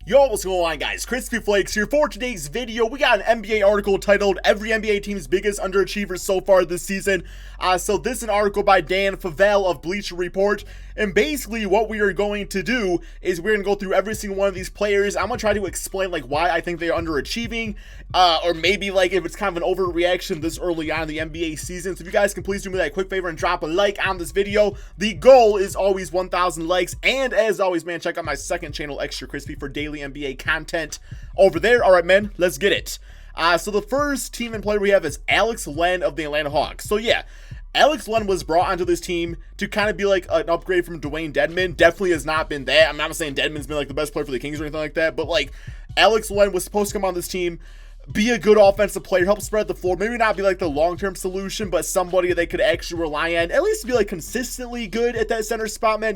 Yo, what's going on, guys? KrispyFlakes here. For today's video, we got an NBA article titled Every NBA Team's Biggest Underachievers So Far This Season. So this is an article by Dan Favell of Bleacher Report. And basically what we are going to do is we're going to go through every single one of these players. I'm going to try to explain why I think they're underachieving. Or maybe if it's kind of an overreaction this early on in the NBA season. So if you guys can please do me that quick favor and drop a like on this video. The goal is always 1,000 likes. And as always, man, check out my second channel, Extra Crispy, for daily NBA content over there. All right, man, let's get it. So the first team and player we have is Alex Len of the Atlanta Hawks. So yeah, Alex Len was brought onto this team to kind of be like an upgrade from Dwayne Dedmon. Definitely has not been that. I'm not saying Dedmon's been the best player for the Kings or anything like that, but Alex Len was supposed to come on this team, be a good offensive player, help spread the floor, maybe not be the long-term solution, but somebody they could actually rely on, at least be consistently good at that center spot, man.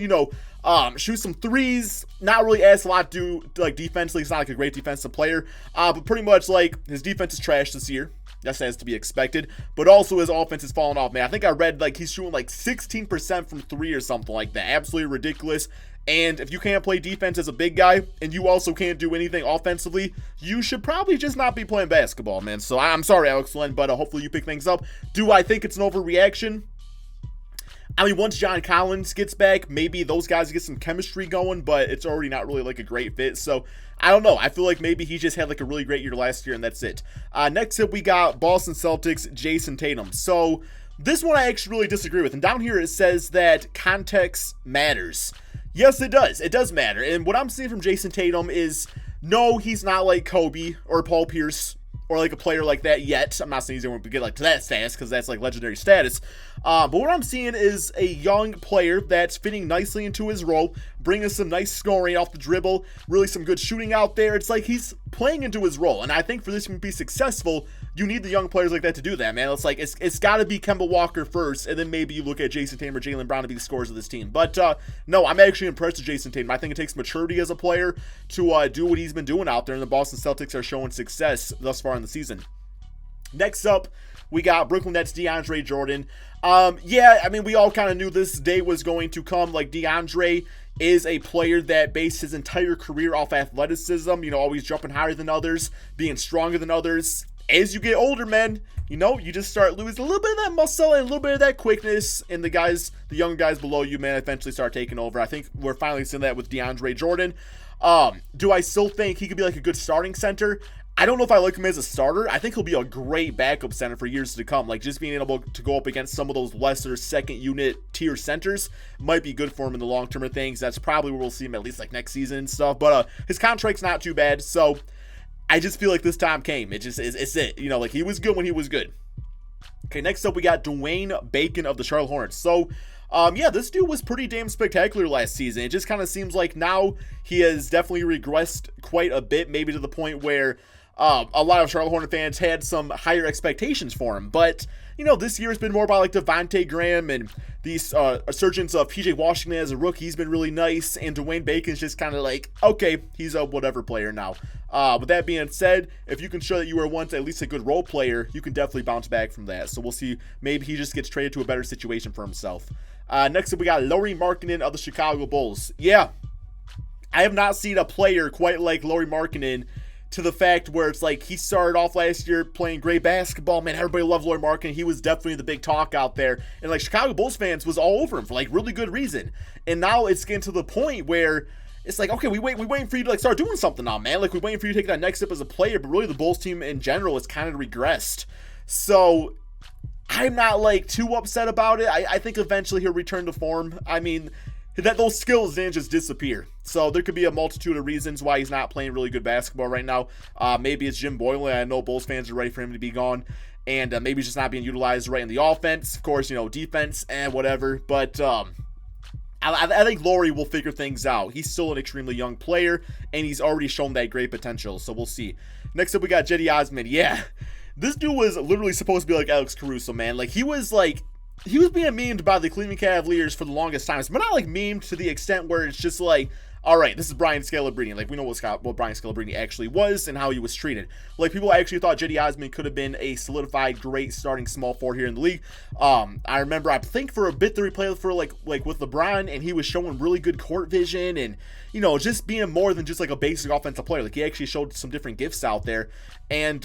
Shoot some threes, not really ask a lot to do defensively. He's not a great defensive player, but pretty much his defense is trash this year. That's as to be expected, but also his offense is falling off, man. I think I read he's shooting 16% from three or something like that. Absolutely ridiculous. And if you can't play defense as a big guy, and you also can't do anything offensively, you should probably just not be playing basketball, man. So I'm sorry, Alex Len, but hopefully you pick things up. Do I think it's an overreaction? I mean, once John Collins gets back, maybe those guys get some chemistry going, but it's already not really a great fit. So I don't know. I feel maybe he just had a really great year last year, and that's it. Next up, we got Boston Celtics, Jayson Tatum. So this one I actually really disagree with. And down here it says that context matters. Yes, it does. It does matter. And what I'm seeing from Jayson Tatum is, no, he's not like Kobe or Paul Pierce or a player like that yet. I'm not saying he's going to get to that status because that's legendary status. But what I'm seeing is a young player that's fitting nicely into his role, bringing some nice scoring off the dribble, really some good shooting out there. It's he's playing into his role. And I think for this to be successful, you need the young players like that to do that, man. It's got to be Kemba Walker first, and then maybe you look at Jayson Tatum or Jaylen Brown to be the scorers of this team. But no, I'm actually impressed with Jayson Tatum. I think it takes maturity as a player to do what he's been doing out there, and the Boston Celtics are showing success thus far in the season. Next up, we got Brooklyn Nets DeAndre Jordan. Yeah, I mean, we all kind of knew this day was going to come. DeAndre is a player that based his entire career off athleticism, always jumping higher than others, being stronger than others. As you get older, man, you just start losing a little bit of that muscle and a little bit of that quickness, and the young guys below you, man, eventually start taking over. I think we're finally seeing that with DeAndre Jordan. Do I still think he could be a good starting center? I don't know if I like him as a starter. I think he'll be a great backup center for years to come. Just being able to go up against some of those lesser second unit tier centers might be good for him in the long term of things. That's probably where we'll see him at least next season and stuff. But his contract's not too bad, so I just feel this time came. It's it. He was good when he was good. Okay, next up we got Dwayne Bacon of the Charlotte Hornets. So, yeah, this dude was pretty damn spectacular last season. It just kind of seems now he has definitely regressed quite a bit, maybe to the point where a lot of Charlotte Hornet fans had some higher expectations for him. But, this year has been more about Devontae Graham and these resurgence of PJ Washington as a rookie. He's been really nice. And Dwayne Bacon's just kind of okay, he's a whatever player now. With that being said, if you can show that you were once at least a good role player, you can definitely bounce back from that. So we'll see. Maybe he just gets traded to a better situation for himself. Next up, we got Lauri Markkanen of the Chicago Bulls. Yeah, I have not seen a player quite like Lauri Markkanen, to the fact where it's he started off last year playing great basketball. Man, everybody loved Lauri Markkanen. He was definitely the big talk out there. And Chicago Bulls fans was all over him for really good reason. And now it's getting to the point where it's okay, we waiting for you to start doing something now, man. We waiting for you to take that next step as a player, but really the Bulls team in general has kind of regressed. So I'm not too upset about it. I think eventually he'll return to form. I mean, that those skills didn't just disappear. So there could be a multitude of reasons why he's not playing really good basketball right now. Maybe it's Jim Boylan. I know Bulls fans are ready for him to be gone. And maybe he's just not being utilized right in the offense. Of course, defense and whatever. But I think Lauri will figure things out. He's still an extremely young player, and he's already shown that great potential. So we'll see. Next up, we got Cedi Osman. Yeah, this dude was literally supposed to be like Alex Caruso, man. He was being memed by the Cleveland Cavaliers for the longest time. But not memed to the extent where it's just all right, this is Brian Scalabrine. Like, we know what Brian Scalabrine actually was and how he was treated. Like, people actually thought Cedi Osman could have been a solidified, great starting small forward here in the league. I remember, I think for a bit that he played for, like with LeBron, and he was showing really good court vision and, you know, just being more than just, like, a basic offensive player. Like, he actually showed some different gifts out there. And,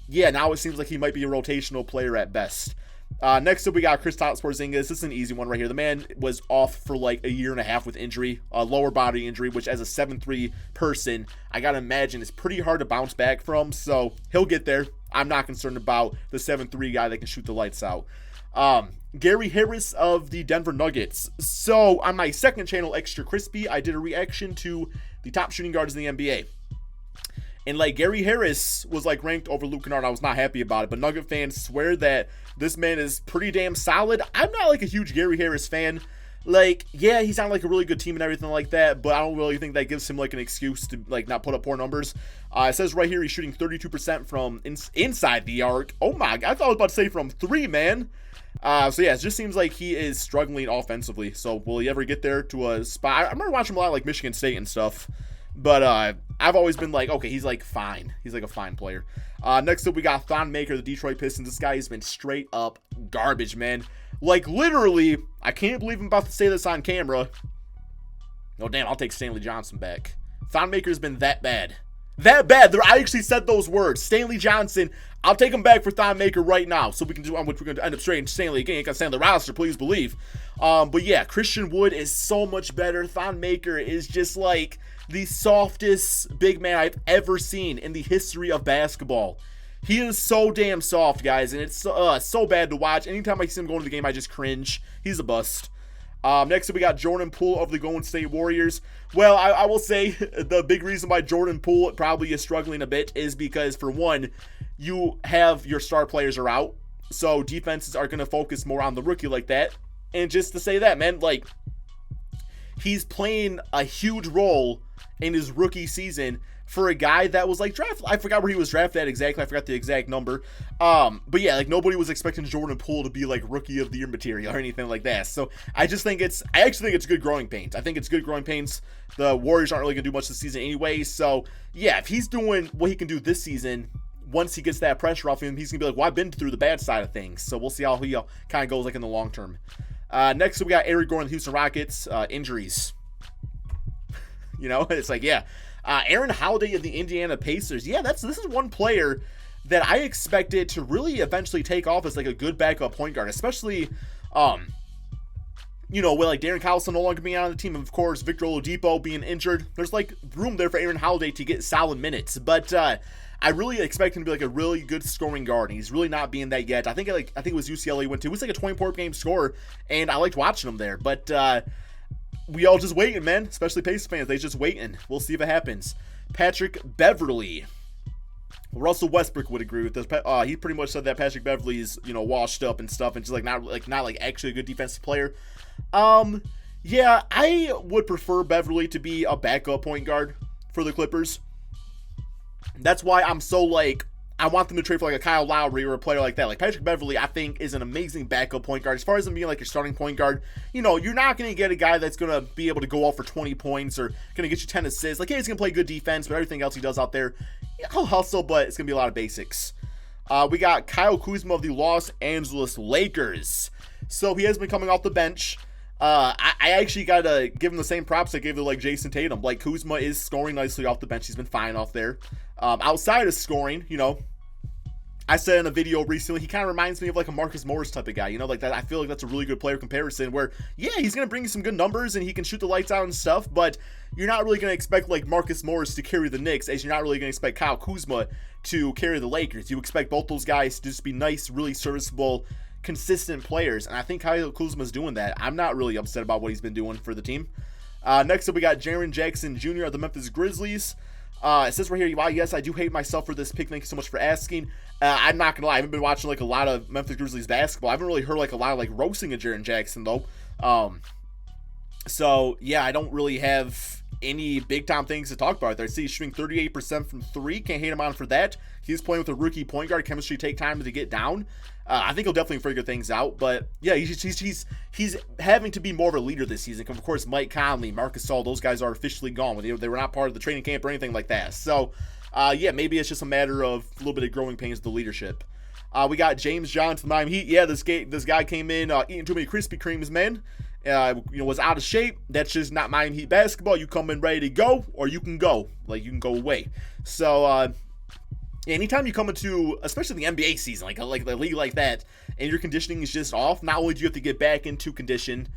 yeah, now it seems like he might be a rotational player at best. Next up, we got Kristaps Porzingis. This is an easy one right here. The man was off for like a year and a half with injury, a lower body injury, which as a 7'3" person, I gotta imagine is pretty hard to bounce back from. So he'll get there. I'm not concerned about the 7'3" guy that can shoot the lights out. Gary Harris of the Denver Nuggets. So on my second channel, Extra Crispy, I did a reaction to the top shooting guards in the NBA. And, like, Gary Harris was, like, ranked over Luke Kennard. I was not happy about it. But Nugget fans swear that this man is pretty damn solid. I'm not, like, a huge Gary Harris fan. Like, yeah, he's on, like, a really good team and everything like that. But I don't really think that gives him, like, an excuse to, like, not put up poor numbers. It says right here he's shooting 32% from inside the arc. Oh, my God. I thought I was about to say from 3, man. So, yeah, it just seems like he is struggling offensively. So, will he ever get there to a spot? I remember watching him a lot, like, Michigan State and stuff. But I've always been like, okay, he's like fine. He's like a fine player. Next up, we got Thon Maker, the Detroit Pistons. This guy has been straight up garbage, man. Like, literally, I can't believe I'm about to say this on camera. Oh, damn, I'll take Stanley Johnson back. Thon Maker's been that bad. That bad. I actually said those words. Stanley Johnson, I'll take him back for Thon Maker right now. So we can do on which we're going to end up trading Stanley again. Ain't got to stand the roster, please believe. But yeah, Christian Wood is so much better. Thon Maker is just like the softest big man I've ever seen in the history of basketball. He is so damn soft, guys, and it's so bad to watch. Anytime I see him going to the game, I just cringe. He's a bust. Next up, we got Jordan Poole of the Golden State Warriors. Well, I will say the big reason why Jordan Poole probably is struggling a bit is because, for one, you have your star players are out, so defenses are going to focus more on the rookie like that. And just to say that, man, like, he's playing a huge role in his rookie season for a guy that was like drafted. I forgot where he was drafted at exactly. I forgot the exact number. But yeah, like nobody was expecting Jordan Poole to be like rookie of the year material or anything like that. So I actually think it's good growing pains. I think it's good growing pains. The Warriors aren't really gonna do much this season anyway. So yeah, if he's doing what he can do this season, once he gets that pressure off him, he's gonna be like, well, I've been through the bad side of things. So we'll see how he kind of goes like in the long term. Next we got Eric Gordon, the Houston Rockets. Injuries. You know, it's like, yeah. Aaron Holiday of the Indiana Pacers. Yeah, this is one player that I expected to really eventually take off as like a good backup point guard, especially, you know, with like Darren Collison no longer being on the team, and of course Victor Oladipo being injured. There's like room there for Aaron Holiday to get solid minutes, but I really expect him to be like a really good scoring guard, and he's really not being that yet. I think it was UCLA he went to. He was like a 20-point game scorer, and I liked watching him there, but we all just waiting, man. Especially Pacers fans, they just waiting. We'll see if it happens. Patrick Beverley. Russell Westbrook would agree with this. He pretty much said that Patrick Beverley is, you know, washed up and stuff, and just like not actually a good defensive player. Yeah, I would prefer Beverley to be a backup point guard for the Clippers. That's why I'm so like, I want them to trade for like a Kyle Lowry or a player like that. Like Patrick Beverley, I think, is an amazing backup point guard. As far as him being like your starting point guard, you know, you're not going to get a guy that's going to be able to go off for 20 points or going to get you 10 assists. Like, hey, he's going to play good defense, but everything else he does out there, he'll hustle, but it's going to be a lot of basics. We got Kyle Kuzma of the Los Angeles Lakers. So he has been coming off the bench. I actually got to give him the same props I gave to like Jayson Tatum. Like Kuzma is scoring nicely off the bench. He's been fine off there. Outside of scoring, you know, I said in a video recently, he kind of reminds me of like a Marcus Morris type of guy, you know, like that. I feel like that's a really good player comparison where, yeah, he's going to bring you some good numbers and he can shoot the lights out and stuff, but you're not really going to expect like Marcus Morris to carry the Knicks, as you're not really going to expect Kyle Kuzma to carry the Lakers. You expect both those guys to just be nice, really serviceable, consistent players, and I think Kyle Kuzma's doing that. I'm not really upset about what he's been doing for the team. Next up, we got Jaren Jackson Jr. of the Memphis Grizzlies. It says right here, wow, yes, I do hate myself for this pick. Thank you so much for asking. I'm not gonna lie, I haven't been watching like a lot of Memphis Grizzlies basketball. I haven't really heard like a lot of like roasting of Jaren Jackson though. So yeah, I don't really have any big time things to talk about there. I see he's shooting 38% from 3. Can't hate him on for that. He's playing with a rookie point guard. Chemistry take time to get down. I think he'll definitely figure things out. But yeah, he's having to be more of a leader this season. Of course, Mike Conley, Marc Gasol, those guys are officially gone. They were not part of the training camp or anything like that. So yeah, maybe it's just a matter of a little bit of growing pains with the leadership. We got James Johnson, Miami Heat. Yeah, this guy came in eating too many Krispy Kremes, man. Was out of shape. That's just not Miami Heat basketball. You come in ready to go, or you can go. Like, you can go away. So, anytime you come into, especially the NBA season, like a league like that, and your conditioning is just off, not only do you have to get back into condition,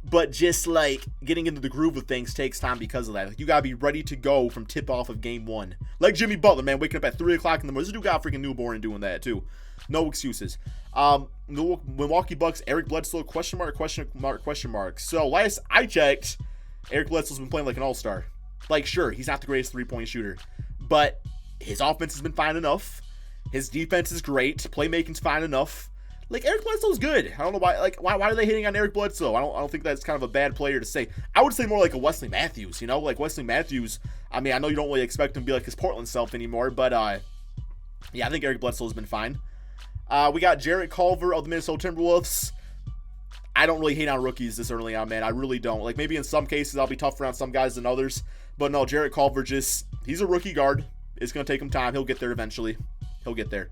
but just, like, getting into the groove of things takes time because of that. Like, you gotta be ready to go from tip-off of game 1. Like Jimmy Butler, man, waking up at 3 o'clock in the morning. This dude got a freaking newborn and doing that, too. No excuses. Milwaukee Bucks, Eric Bledsoe, question mark. So last I checked, Eric Bledsoe's been playing like an all-star. Like, sure, he's not the greatest three-point shooter, but his offense has been fine enough. His defense is great. Playmaking's fine enough. Like, Eric Bledsoe's good. I don't know why. Like, why are they hitting on Eric Bledsoe? I don't think that's kind of a bad player to say. I would say more like a Wesley Matthews. You know, like Wesley Matthews. I mean, I know you don't really expect him to be like his Portland self anymore, but yeah, I think Eric Bledsoe's been fine. We got Jarrett Culver of the Minnesota Timberwolves. I don't really hate on rookies this early on, man. I really don't. Like, maybe in some cases I'll be tougher on some guys than others. But no, Jarrett Culver he's a rookie guard. It's going to take him time. He'll get there eventually. He'll get there.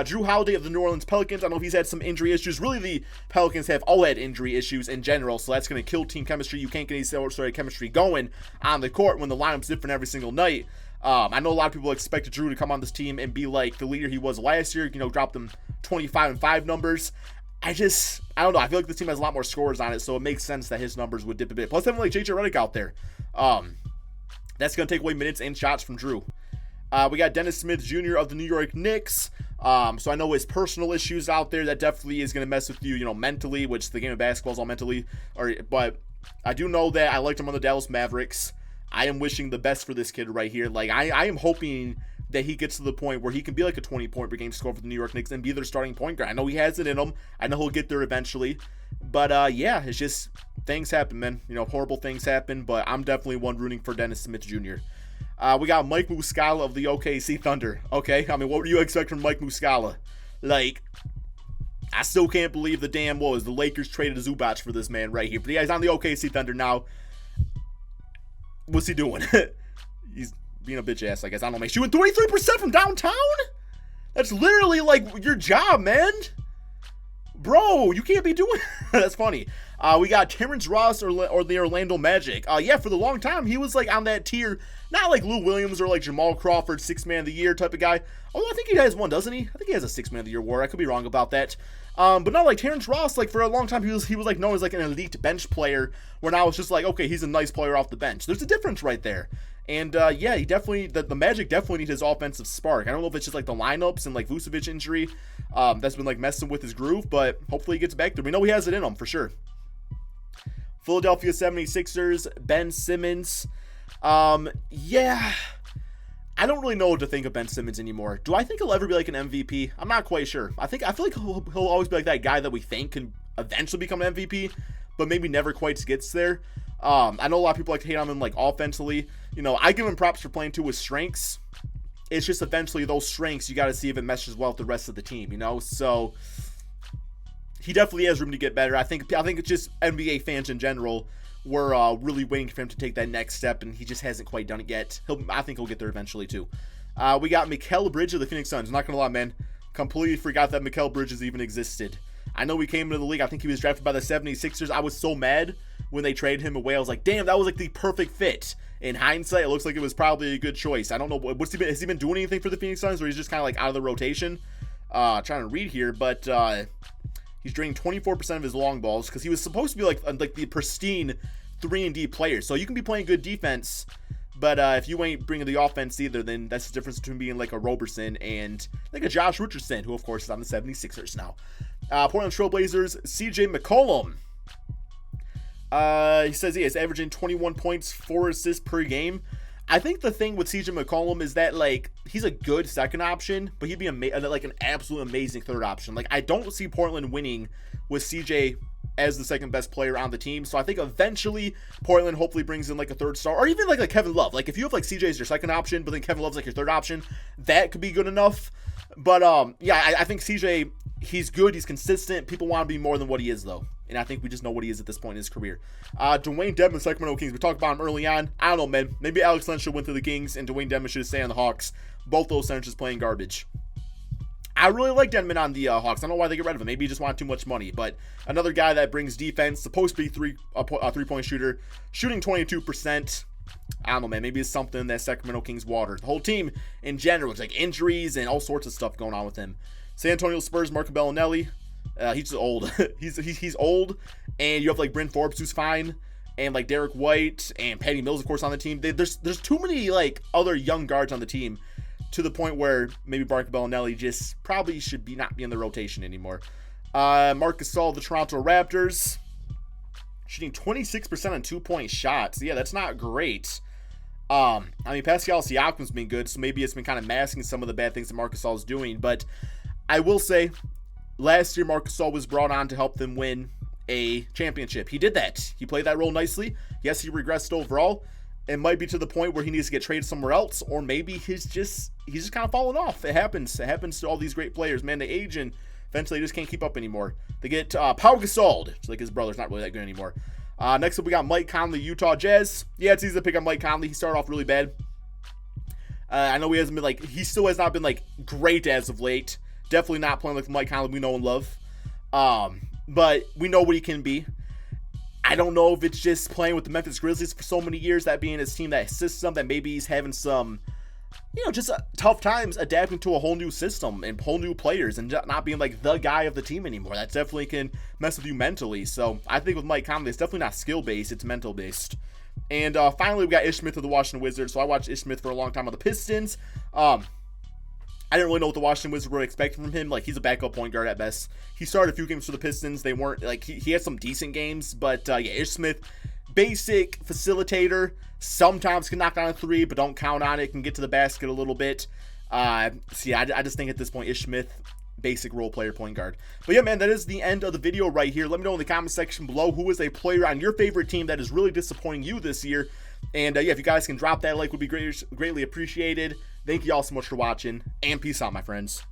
Drew Holiday of the New Orleans Pelicans. I know he's had some injury issues. Really, the Pelicans have all had injury issues in general, so that's going to kill team chemistry. You can't get any sort of chemistry going on the court when the lineup's different every single night. I know a lot of people expected Drew to come on this team and be like the leader he was last year, drop them 25 and 5 numbers. I don't know. I feel like this team has a lot more scores on it, so it makes sense that his numbers would dip a bit. Plus, having like JJ Redick out there, that's going to take away minutes and shots from Drew. We got Dennis Smith Jr. of the New York Knicks. So I know his personal issues out there. That definitely is going to mess with you, mentally, which the game of basketball is all mentally. But I do know that I liked him on the Dallas Mavericks. I am wishing the best for this kid right here. Like, I am hoping that he gets to the point where he can be like a 20-point per game scorer for the New York Knicks and be their starting point guard. I know he has it in him. I know he'll get there eventually. But, yeah, it's just things happen, man. Horrible things happen. But I'm definitely one rooting for Dennis Smith Jr. We got Mike Muscala of the OKC Thunder. Okay, I mean, what do you expect from Mike Muscala? Like, I still can't believe the Lakers traded Zubac for this man right here. But yeah, he's on the OKC Thunder now. What's he doing? He's being a bitch ass, I guess. I don't know, man. Shooting 23% from downtown? That's literally like your job, man. Bro, you can't be doing that's funny. We got Terrence Ross or the Orlando Magic. Yeah, for the long time, he was like on that tier. Not like Lou Williams or like Jamal Crawford, 6th man of the year type of guy. Although I think he has one, doesn't he? I think he has a 6th man of the year award. I could be wrong about that. But not like Terrence Ross. Like for a long time, he was like known as like an elite bench player. Where now it's just like, okay, he's a nice player off the bench. There's a difference right there. And yeah, he definitely the Magic definitely need his offensive spark. I don't know if it's just like the lineups and like Vucevic injury that's been like messing with his groove, but hopefully he gets back there. We know he has it in him for sure. Philadelphia 76ers, Ben Simmons. Yeah, I don't really know what to think of Ben Simmons anymore. Do I think he'll ever be like an MVP? I'm not quite sure. I feel like he'll always be like that guy that we think can eventually become an MVP, but maybe never quite gets there. I know a lot of people like to hate on him like offensively. I give him props for playing to his strengths. It's just eventually those strengths, you got to see if it meshes well with the rest of the team, So he definitely has room to get better. I think it's just NBA fans in general were really waiting for him to take that next step, and he just hasn't quite done it yet. I think he'll get there eventually too. We got Mikal Bridges of the Phoenix Suns. I'm not gonna lie, man. Completely forgot that Mikal Bridges even existed. I know he came into the league. I think he was drafted by the 76ers. I was so mad when they traded him away. I was like, damn, that was like the perfect fit. In hindsight, it looks like it was probably a good choice. I don't know. Has he been doing anything for the Phoenix Suns, or he's just kind of like out of the rotation? Trying to read here, but he's draining 24% of his long balls because he was supposed to be like the pristine 3-and-D player. So you can be playing good defense, but if you ain't bringing the offense either, then that's the difference between being like a Roberson and like a Josh Richardson, who of course is on the 76ers now. Portland Trailblazers, CJ McCollum. He says he is averaging 21 points, 4 assists per game. I think the thing with CJ McCollum is that, like, he's a good second option, but he'd be like an absolute amazing third option. Like, I don't see Portland winning with CJ as the second best player on the team. So I think eventually Portland hopefully brings in like a third star, or even like Kevin Love. Like if you have like CJ as your second option, but then Kevin Love's like your third option, that could be good enough. But yeah, I think CJ, he's good, he's consistent. People want to be more than what he is though. And I think we just know what he is at this point in his career. Dwayne Dedmon, Sacramento Kings. We talked about him early on. I don't know, man. Maybe Alex Len should went to the Kings and Dwayne Dedmon should stay on the Hawks. Both those centers just playing garbage. I really like Dedmon on the Hawks. I don't know why they get rid of him. Maybe he just wanted too much money. But another guy that brings defense, supposed to be a three-point shooter, shooting 22%. I don't know, man. Maybe it's something that Sacramento Kings water. The whole team in general, it's like injuries and all sorts of stuff going on with him. San Antonio Spurs, Marc Bellinelli. He's just old. he's old, and you have like Bryn Forbes, who's fine, and like Derek White and Patty Mills, of course, on the team. There's too many like other young guards on the team to the point where maybe Marc Bellinelli just probably should not be in the rotation anymore. Marc Gasol, the Toronto Raptors, shooting 26% on 2-point shots. Yeah, that's not great. I mean, Pascal Siakam's been good, so maybe it's been kind of masking some of the bad things that Marc Gasol is doing. But I will say, last year, Marc Gasol was brought on to help them win a championship. He did that. He played that role nicely. Yes, he regressed overall. It might be to the point where he needs to get traded somewhere else, or maybe he's just kind of falling off. It happens. It happens to all these great players, man. They age and eventually they just can't keep up anymore. They get Pau Gasol, just like his brother's not really that good anymore. Next up, we got Mike Conley, Utah Jazz. Yeah, it's easy to pick on Mike Conley. He started off really bad. I know he hasn't been he still has not been great as of late. Definitely not playing like Mike Conley we know and love. But we know what he can be. I don't know if it's just playing with the Memphis Grizzlies for so many years, that being his team, that system, that maybe he's having some, just tough times adapting to a whole new system and whole new players and not being the guy of the team anymore. That definitely can mess with you mentally. So I think with Mike Conley, it's definitely not skill-based, it's mental-based. And finally, we got Ish Smith of the Washington Wizards. So I watched Ish Smith for a long time on the Pistons. I didn't really know what the Washington Wizards were expecting from him. He's a backup point guard at best. He started a few games for the Pistons. They weren't, he had some decent games. But, yeah, Ish Smith, basic facilitator. Sometimes can knock down a three, but don't count on it. Can get to the basket a little bit. So, yeah, I just think at this point, Ish Smith, basic role player point guard. But, yeah, man, that is the end of the video right here. Let me know in the comment section below who is a player on your favorite team that is really disappointing you this year. And, yeah, if you guys can drop that like, would be greatly appreciated. Thank you all so much for watching, and peace out, my friends.